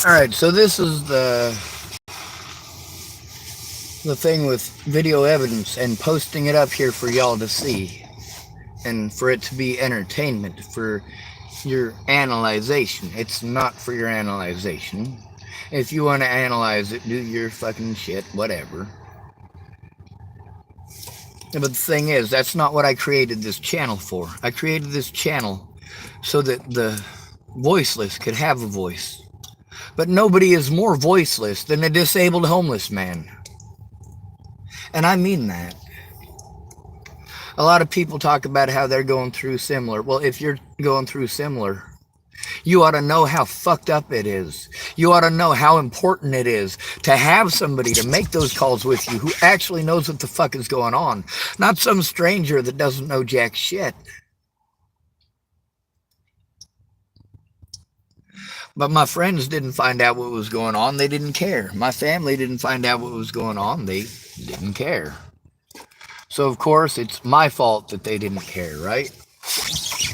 All right, so this is the thing with video evidence and posting it up here for y'all to see and for it to be entertainment for your analyzation. It's not for your analyzation. If you want to analyze it, do your fucking shit, whatever. But the thing is, that's not what I created this channel for. I created this channel so that the voiceless could have a voice. But nobody is more voiceless than a disabled homeless man. And I mean that. A lot of people talk about how they're going through similar. Well, if you're going through similar, you ought to know how fucked up it is. You ought to know how important it is to have somebody to make those calls with you who actually knows what the fuck is going on. Not some stranger that doesn't know jack shit. But my friends didn't find out what was going on. They didn't care. My family didn't find out what was going on. They didn't care. So, of course, it's my fault that they didn't care, right?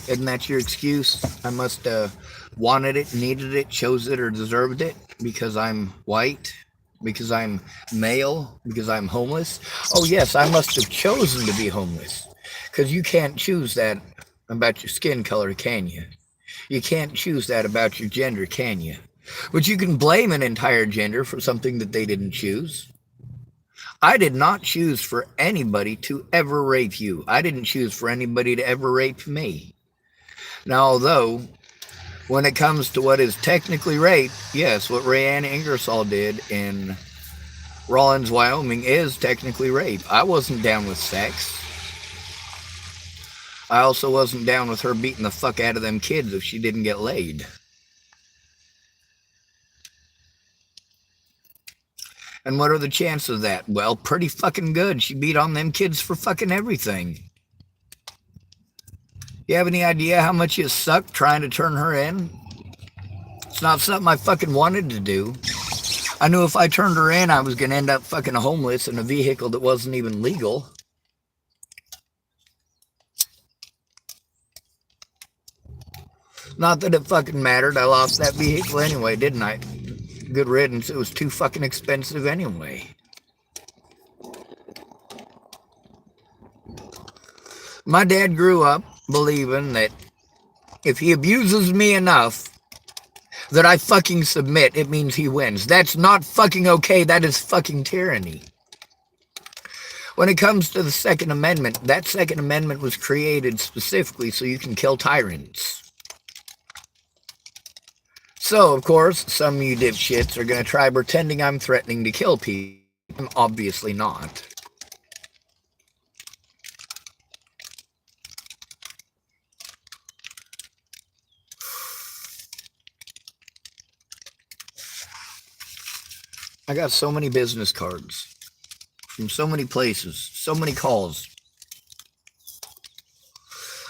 Isn't that your excuse? I must have wanted it, needed it, chose it, or deserved it because I'm white, because I'm male, because I'm homeless. Oh, yes, I must have chosen to be homeless because you can't choose that about your skin color, can you? You can't choose that about your gender, can you? But you can blame an entire gender for something that they didn't choose. I did not choose for anybody to ever rape you. I didn't choose for anybody to ever rape me. Now, although, when it comes to what is technically rape, yes, what Rayanne Ingersoll did in Rawlins, Wyoming is technically rape. I wasn't down with sex. I also wasn't down with her beating the fuck out of them kids if she didn't get laid. And what are the chances of that? Well, pretty fucking good. She beat on them kids for fucking everything. You have any idea how much it sucked trying to turn her in? It's not something I fucking wanted to do. I knew if I turned her in, I was going to end up fucking homeless in a vehicle that wasn't even legal. Not that it fucking mattered. I lost that vehicle anyway, didn't I? Good riddance. It was too fucking expensive anyway. My dad grew up believing that if he abuses me enough that I fucking submit, it means he wins. That's not fucking okay. That is fucking tyranny. When it comes to the Second Amendment, that Second Amendment was created specifically so you can kill tyrants. So, of course, some of you dipshits are going to try pretending I'm threatening to kill people. I'm obviously not. I got so many business cards from so many places, so many calls.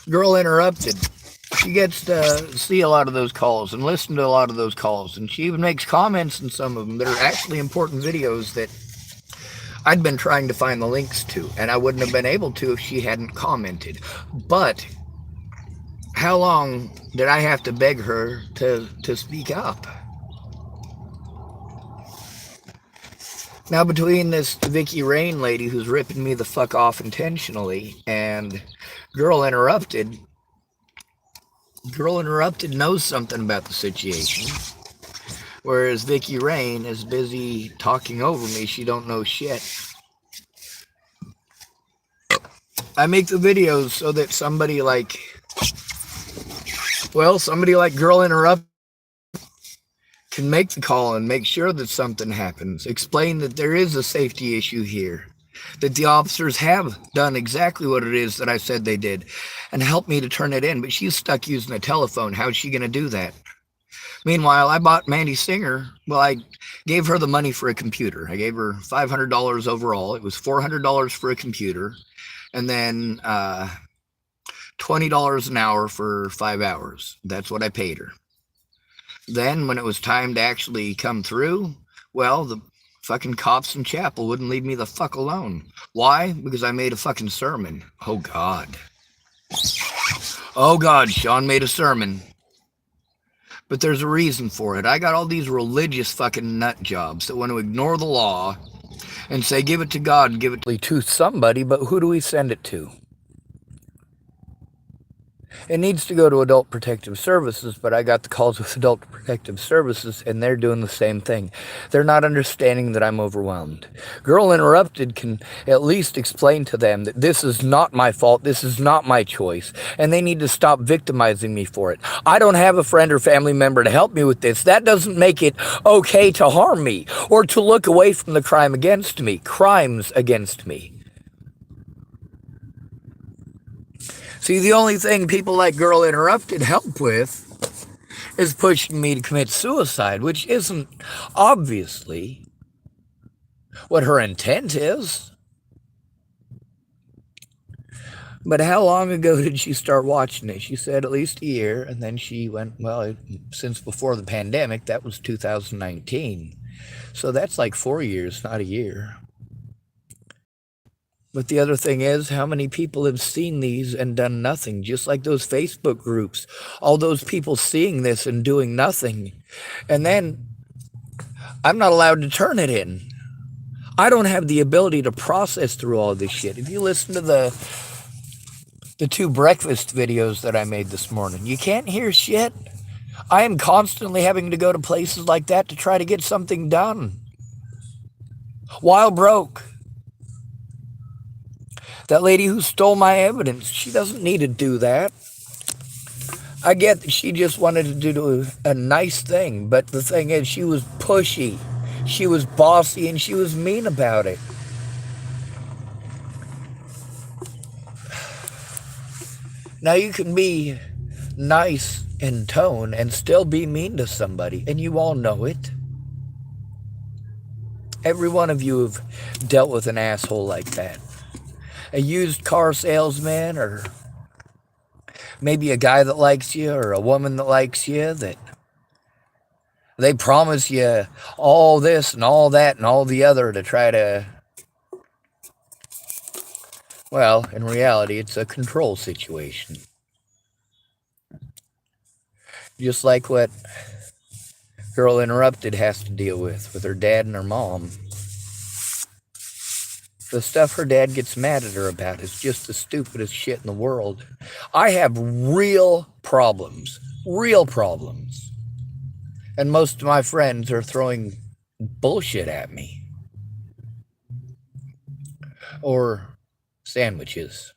Girl interrupted. She gets to see a lot of those calls and listen to a lot of those calls. And she even makes comments in some of them that are actually important videos that I'd been trying to find the links to. And I wouldn't have been able to if she hadn't commented. But how long did I have to beg her to speak up? Now, between this Vicky Rain lady who's ripping me the fuck off intentionally and Girl Interrupted knows something about the situation. Whereas Vicky Rain is busy talking over me. She don't know shit. I make the videos so that somebody like Girl Interrupted can make the call and make sure that something happens. Explain that there is a safety issue here. That the officers have done exactly what it is that I said they did. And help me to turn it in. But she's stuck using a telephone. How's she going to do that? Meanwhile, I bought Mandy Singer. Well, I gave her the money for a computer. I gave her $500 overall. It was $400 for a computer. And then $20 an hour for 5 hours. That's what I paid her. Then, when it was time to actually come through, well, the fucking cops in Chapel wouldn't leave me the fuck alone. Why? Because I made a fucking sermon. Oh, God. Oh, God, Sean made a sermon. But there's a reason for it. I got all these religious fucking nut jobs that want to ignore the law and say, give it to God and give it to somebody, but who do we send it to? It needs to go to Adult Protective Services, but I got the calls with Adult Protective Services, and they're doing the same thing. They're not understanding that I'm overwhelmed. Girl Interrupted can at least explain to them that this is not my fault, this is not my choice, and they need to stop victimizing me for it. I don't have a friend or family member to help me with this. That doesn't make it okay to harm me or to look away from the crime against me, crimes against me. See, the only thing people like Girl Interrupted help with is pushing me to commit suicide, which isn't obviously what her intent is. But how long ago did she start watching it? She said at least a year, and then she went, well, since before the pandemic, that was 2019. So that's like 4 years, not a year. But the other thing is, how many people have seen these and done nothing? Just like those Facebook groups, all those people seeing this and doing nothing. And then I'm not allowed to turn it in. I don't have the ability to process through all this shit. If you listen to the 2 breakfast videos that I made this morning, you can't hear shit. I am constantly having to go to places like that to try to get something done while broke. That lady who stole my evidence, she doesn't need to do that. I get that she just wanted to do a nice thing, but the thing is, she was pushy, she was bossy, and she was mean about it. Now, you can be nice in tone and still be mean to somebody, and you all know it. Every one of you have dealt with an asshole like that. A used car salesman, or maybe a guy that likes you, or a woman that likes you, that they promise you all this and all that and all the other to try to, well, in reality, it's a control situation. Just like what Girl Interrupted has to deal with her dad and her mom. The stuff her dad gets mad at her about is just the stupidest shit in the world. I have real problems. And most of my friends are throwing bullshit at me. Or sandwiches.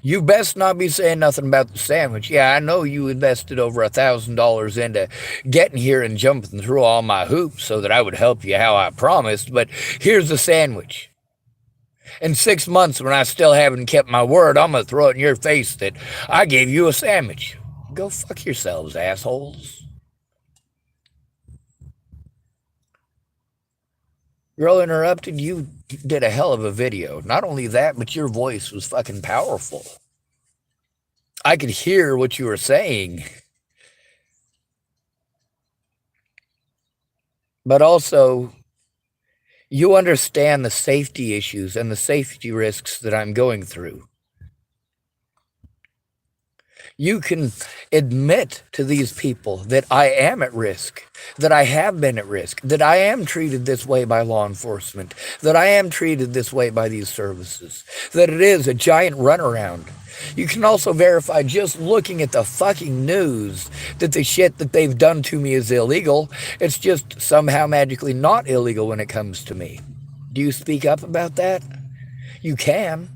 You best not be saying nothing about the sandwich. Yeah, I know you invested over $1,000 into getting here and jumping through all my hoops so that I would help you how I promised, but here's the sandwich. In 6 months, when I still haven't kept my word, I'm going to throw it in your face that I gave you a sandwich. Go fuck yourselves, assholes. Girl Interrupted, you did a hell of a video. Not only that, but your voice was fucking powerful. I could hear what you were saying. But also, you understand the safety issues and the safety risks that I'm going through. You can admit to these people that I am at risk, that I have been at risk, that I am treated this way by law enforcement, that I am treated this way by these services, that it is a giant runaround. You can also verify just looking at the fucking news that the shit that they've done to me is illegal. It's just somehow magically not illegal when it comes to me. Do you speak up about that? You can.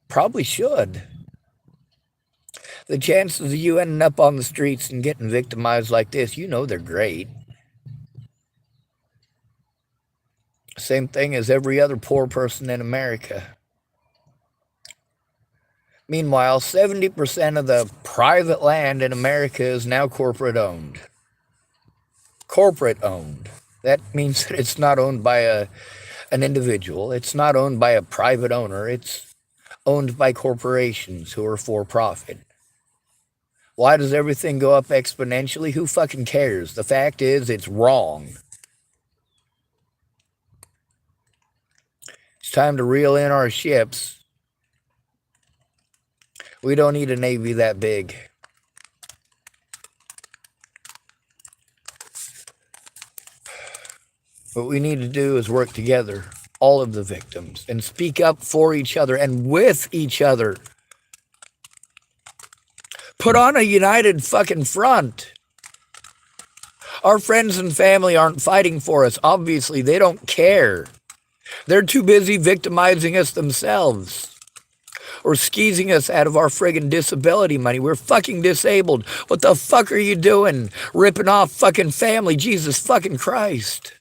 Probably should. The chances of you ending up on the streets and getting victimized like this, you know they're great. Same thing as every other poor person in America. Meanwhile, 70% of the private land in America is now corporate owned. Corporate owned. That means that it's not owned by an individual. It's not owned by a private owner. It's owned by corporations who are for profit. Why does everything go up exponentially? Who fucking cares? The fact is, it's wrong. It's time to reel in our ships. We don't need a navy that big. What we need to do is work together, all of the victims, and speak up for each other and with each other. Put on a united fucking front. Our friends and family aren't fighting for us. Obviously, they don't care. They're too busy victimizing us themselves. Or skeezing us out of our friggin' disability money. We're fucking disabled. What the fuck are you doing? Ripping off fucking family. Jesus fucking Christ.